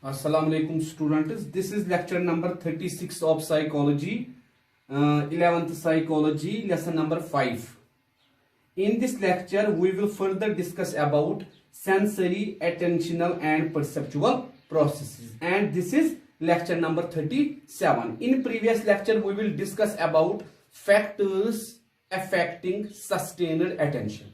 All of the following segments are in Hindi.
Assalamu alaikum students. This is lecture number 36 of psychology, 11th psychology, lesson number 5. In this lecture, we will further discuss about sensory, attentional and perceptual processes. And this is lecture number 37. In previous lecture, we will discuss about factors affecting sustained attention.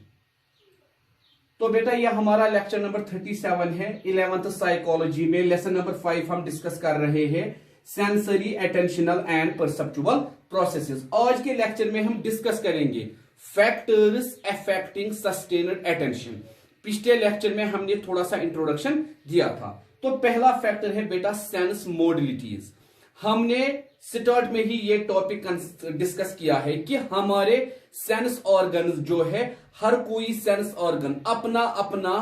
तो बेटा ये हमारा लेक्चर नंबर 37 है 11th साइकोलॉजी में। लेसन नंबर 5 हम डिस्कस कर रहे हैं sensory, attentional and perceptual processes. आज के लेक्चर में हम डिस्कस करेंगे फैक्टर्स अफेक्टिंग सस्टेन्ड अटेंशन। पिछले लेक्चर में हमने थोड़ा सा इंट्रोडक्शन दिया था। तो पहला फैक्टर है बेटा सेंस मोडलिटीज। हमने स्टार्ट में ही ये टॉपिक डिस्कस किया है कि हमारे सेंस ऑर्गन जो है, हर कोई सेंस ऑर्गन अपना अपना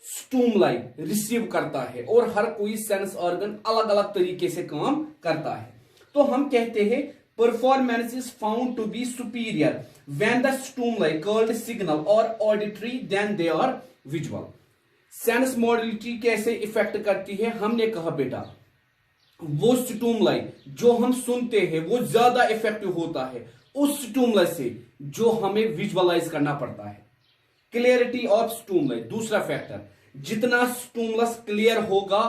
स्टूमलाई रिसीव करता है और हर कोई सेंस ऑर्गन अलग अलग तरीके से काम करता है। तो हम कहते हैं performance is found to be superior when the stimuli called signal और auditory then they are visual. Sense modality कैसे इफेक्ट करती है? हमने कहा बेटा वो स्टूमलाई जो हम सुनते हैं वो ज्यादा इफेक्टिव होता है उस स्टूमलाई से जो हमें विजुअलाइज करना पड़ता है। क्लियरिटी ऑफ स्टूमलाई दूसरा फैक्टर, जितना स्टूमलस क्लियर होगा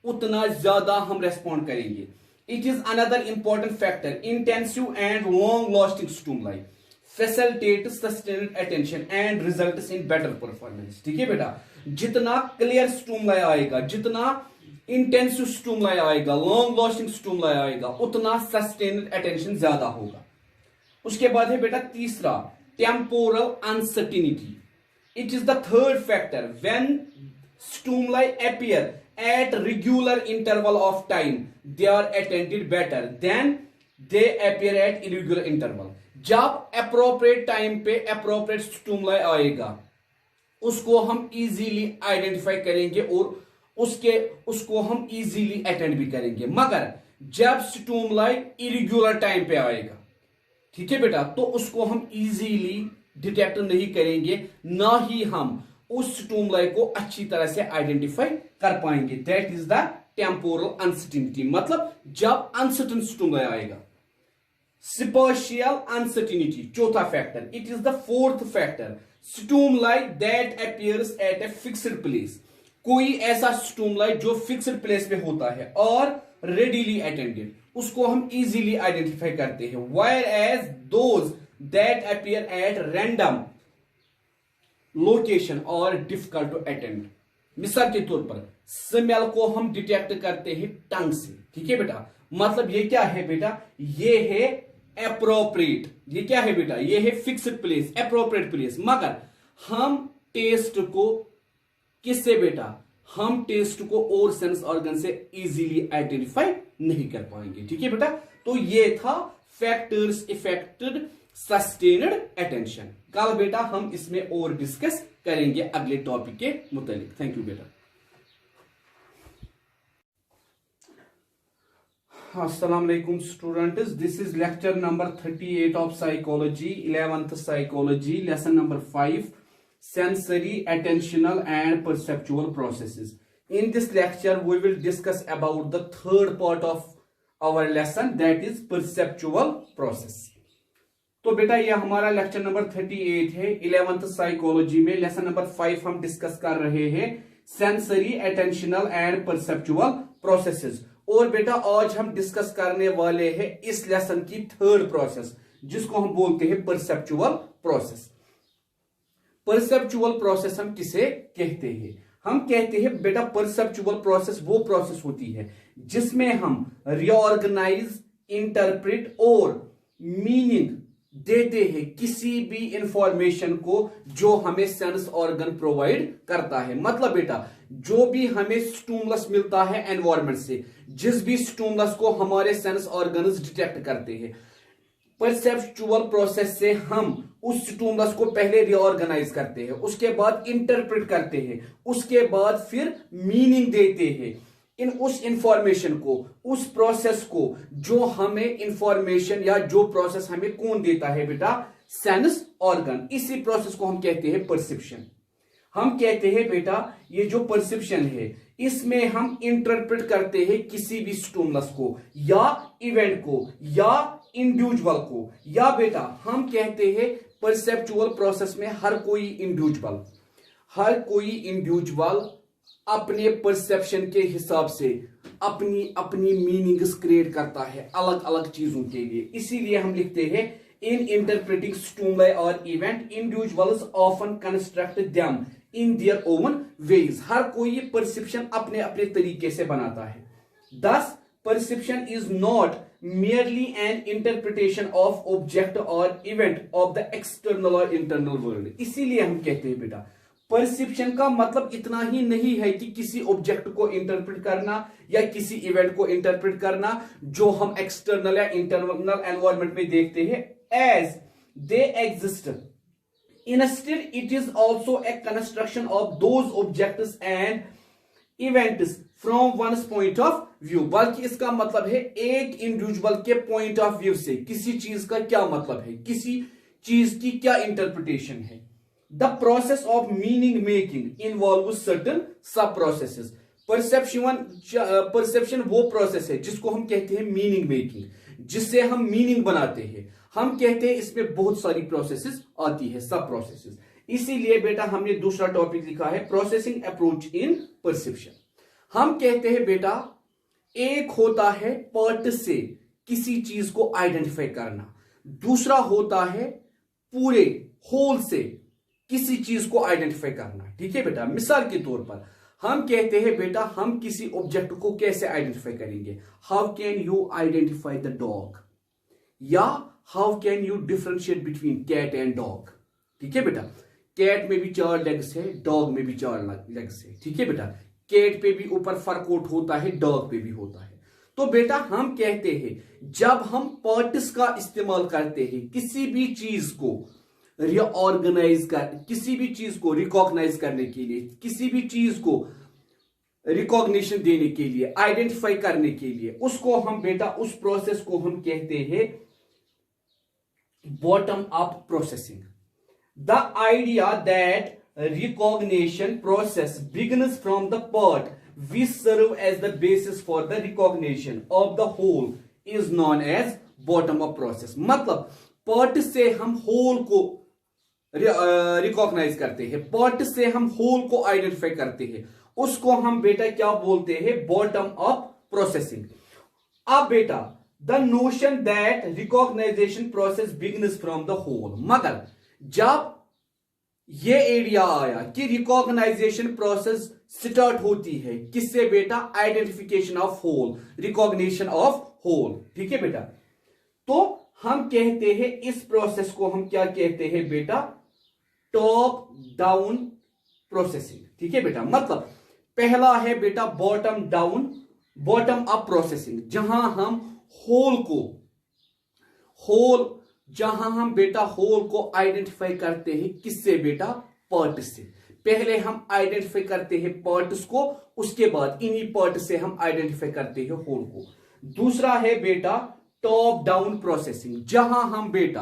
उतना ज्यादा हम रेस्पॉन्ड करेंगे। It is another important factor intensive and long lasting stimuli facilitate sustained attention and results in better performance. ठीक है बेटा, जितना क्लियर स्टूमलाई आएगा, जितना इंटेंसिव स्टूमलाई आएगा, लॉन्ग लास्टिंग स्टूमलाई आएगा, उतना सस्टेन्ड अटेंशन ज्यादा होगा। उसके बाद है बेटा तीसरा temporal uncertainty. It is the third factor when stimuli appear at regular interval of time they are attended better than they appear at irregular interval. जब अप्रोप्रिएट टाइम पे अप्रोप्रिएट स्टूमलाई आएगा उसको हम इजीली आइडेंटिफाई करेंगे और उसको हम इजीली अटेंड भी करेंगे। मगर जब स्टूमलाई इरेगुलर टाइम पे आएगा, ठीक है बेटा, तो उसको हम इजीली डिटेक्ट नहीं करेंगे, ना ही हम उस स्टूमलाई को अच्छी तरह से आइडेंटिफाई कर पाएंगे। That is the temporal uncertainty, मतलब जब अनसर्टन स्टूमलाई आएगा। स्पेशियल अनसर्टिनिटी चौथा फैक्टर। It is the fourth factor stimuli that appears at a fixed place. कोई ऐसा स्टूमलाई जो फिक्स्ड प्लेस पे होता है और रेडीली अटेंडेड, उसको हम इजीली आइडेंटिफाई करते हैं। Wire as those that appear at random location और डिफिकल्ट टू अटेंड। मिसाल के तौर पर स्मेल को हम डिटेक्ट करते हैं टंग से। ठीक है बेटा, मतलब ये क्या है बेटा, ये है एप्रोप्रिएट। ये क्या है बेटा, ये है फिक्स्ड प्लेस, एप्रोप्रिएट प्लेस। मगर हम टेस्ट को किससे बेटा, हम टेस्ट को और सेंस ऑर्गन से इजीली आइडेंटिफाई नहीं कर पाएंगे। ठीक है बेटा, तो ये था फैक्टर्स इफेक्टेड सस्टेन्ड अटेंशन। कल बेटा हम इसमें और डिस्कस करेंगे अगले टॉपिक के मुतालिक। थैंक यू बेटा। अस्सलाम वालेकुम students, this is lecture number 38 of psychology, 11th psychology, lesson number 5, sensory, attentional and perceptual processes. In this lecture we will discuss about the third part of our lesson, that is perceptual process. तो बेटा ये हमारा लेक्चर नंबर 38 है 11th साइकोलॉजी में। लेसन नंबर 5 हम डिस्कस कर रहे हैं sensory, attentional and perceptual processes. और बेटा आज हम डिस्कस करने वाले हैं इस लेसन की थर्ड प्रोसेस जिसको हम बोलते हैं परसेप्चुअल प्रोसेस। परसेप्चुअल प्रोसेस हम किसे कहते हैं? हम कहते हैं बेटा परसेप्चुअल प्रोसेस वो प्रोसेस होती है जिसमें हम रिऑर्गेनाइज, इंटरप्रेट और मीनिंग देते हैं किसी भी इंफॉर्मेशन को जो हमें सेंस ऑर्गन प्रोवाइड करता है। मतलब बेटा जो भी हमें स्टूमलस मिलता है एनवायरमेंट से, जिस भी स्टूमलस को हमारे सेंस ऑर्गन्स डिटेक्ट करते हैं, परसेप्चुअल प्रोसेस से हम उस स्टूमलस को पहले रिऑर्गेनाइज करते हैं, उसके बाद इंटरप्रेट करते हैं, उसके बाद फिर मीनिंग देते हैं उस इंफॉर्मेशन को, उस प्रोसेस को जो हमें इंफॉर्मेशन या जो प्रोसेस हमें कौन देता है बेटा, सेंस ऑर्गन। इसी प्रोसेस को हम कहते हैं परसेप्शन। हम कहते हैं बेटा ये जो परसेप्शन है इसमें हम इंटरप्रेट करते हैं किसी भी स्टिमुलस को या इवेंट को या इंडिविजुअल को, या बेटा हम कहते हैं परसेप्चुअल प्रोसेस में हर कोई इंडिविजुअल अपने परसेप्शन के हिसाब से अपनी अपनी मीनिंग्स क्रिएट करता है अलग अलग चीजों के लिए। इसीलिए हम लिखते हैं इन इंटरप्रेटिंग स्टिमुलाई और event individuals often construct them in their own ways. हर कोई ये परसेप्शन अपने अपने तरीके से बनाता है। Thus, perception is not merely an interpretation of object or event of the external or internal world। इसीलिए हम कहते हैं बेटा परसेप्शन का मतलब इतना ही नहीं है कि किसी ऑब्जेक्ट को इंटरप्रेट करना या किसी इवेंट को इंटरप्रेट करना जो हम एक्सटर्नल या इंटरनल एनवायरनमेंट में देखते हैं as they exist. Instead, it is also a construction of those objects and events from one's point of view। बल्कि इसका मतलब है एक इंडिविजुअल के पॉइंट ऑफ व्यू से किसी चीज का क्या मतलब है, किसी चीज की क्या इंटरप्रिटेशन है। The process of meaning making involve certain सब प्रोसेसेस। परसेप्शन वो प्रोसेस है जिसको हम कहते हैं मीनिंग मेकिंग, जिससे हम मीनिंग बनाते हैं। हम कहते हैं इसमें बहुत सारी प्रोसेसेस आती है, सब प्रोसेसेस। इसीलिए बेटा हमने दूसरा टॉपिक लिखा है प्रोसेसिंग अप्रोच इन परसेप्शन। हम कहते हैं बेटा एक होता है पार्ट से किसी चीज को आइडेंटिफाई करना, दूसरा होता है पूरे होल से किसी चीज को आइडेंटिफाई करना। ठीक है बेटा, मिसाल के तौर पर हम कहते हैं बेटा हम किसी ऑब्जेक्ट को कैसे आइडेंटिफाई करेंगे। How can you identify the dog, या how can you differentiate between cat and dog. ठीक है बेटा, कैट में भी 4 लेग्स है, डॉग में भी 4 लेग्स है। ठीक है बेटा, कैट पे भी ऊपर फर कोट होता है, डॉग पे भी होता है। तो बेटा हम कहते हैं जब हम पार्ट्स का इस्तेमाल करते हैं किसी भी चीज को रीऑर्गेनाइज कर, किसी भी चीज को रिकॉग्नाइज करने के लिए, किसी भी चीज को रिकॉग्निशन देने के लिए, आइडेंटिफाई करने के लिए, उसको हम बेटा उस प्रोसेस को हम कहते हैं bottom up processing. The idea that recognition process begins from the part which serve as the basis for the recognition of the whole is known as bottom up process। मतलब पार्ट से हम होल को रिकॉग्नाइज करते हैं, पार्ट से हम होल को आइडेंटिफाई करते हैं, उसको हम बेटा क्या बोलते हैं, बॉटम अप प्रोसेसिंग। अब बेटा the notion that recognization process begins from the whole, मगर जब ये एरिया आया कि रिकॉग्नाइजेशन प्रोसेस स्टार्ट होती है किससे बेटा, identification of whole, recognition of whole. ठीक है बेटा, तो हम कहते हैं इस प्रोसेस को हम क्या कहते हैं बेटा, टॉप डाउन प्रोसेसिंग। ठीक है बेटा, मतलब पहला है बेटा bottom down, bottom up processing, जहां हम जहां हम बेटा होल को आइडेंटिफाई करते हैं किससे बेटा, पार्ट से। पहले हम आइडेंटिफाई करते हैं पार्ट्स को, उसके बाद इन्हीं पार्ट से हम आइडेंटिफाई करते हैं होल को। दूसरा है बेटा टॉप डाउन प्रोसेसिंग, जहां हम बेटा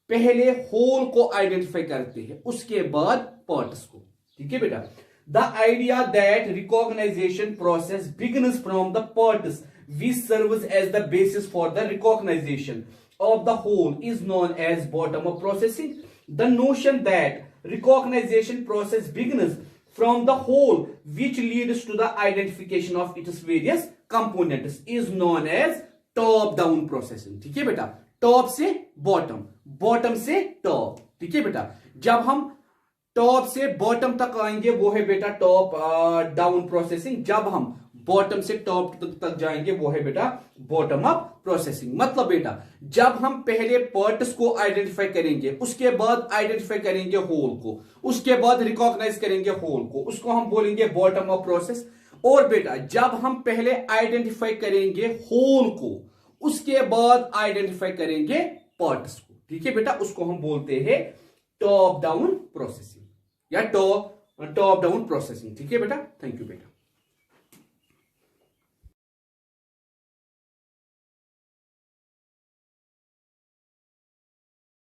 पहले होल को आइडेंटिफाई करते हैं उसके बाद पार्ट्स को। ठीक है बेटा, the idea that recognization process begins from the parts which serves as the basis for the recognition of the whole is known as bottom up processing। The notion that recognition process begins from the whole which leads to the identification of its various components is known as top down processing। ठीक है बेटा, टॉप से बॉटम, बॉटम से टॉप। ठीक है बेटा, जब हम टॉप से बॉटम तक आएंगे वो है बेटा टॉप डाउन प्रोसेसिंग, जब हम बॉटम से टॉप तक जाएंगे वो है बेटा बॉटम अप प्रोसेसिंग। मतलब बेटा जब हम पहले पार्ट्स को आइडेंटिफाई करेंगे, उसके बाद आइडेंटिफाई करेंगे होल को, उसके बाद रिकॉग्नाइज करेंगे होल को, उसको हम बोलेंगे बॉटम अप प्रोसेस। और बेटा जब हम पहले आइडेंटिफाई करेंगे होल को, उसके बाद आइडेंटिफाई करेंगे पार्ट्स को। ठीक है बेटा, उसको हम बोलते हैं टॉप डाउन प्रोसेसिंग या टॉप डाउन प्रोसेसिंग। ठीक है बेटा, थैंक यू बेटा।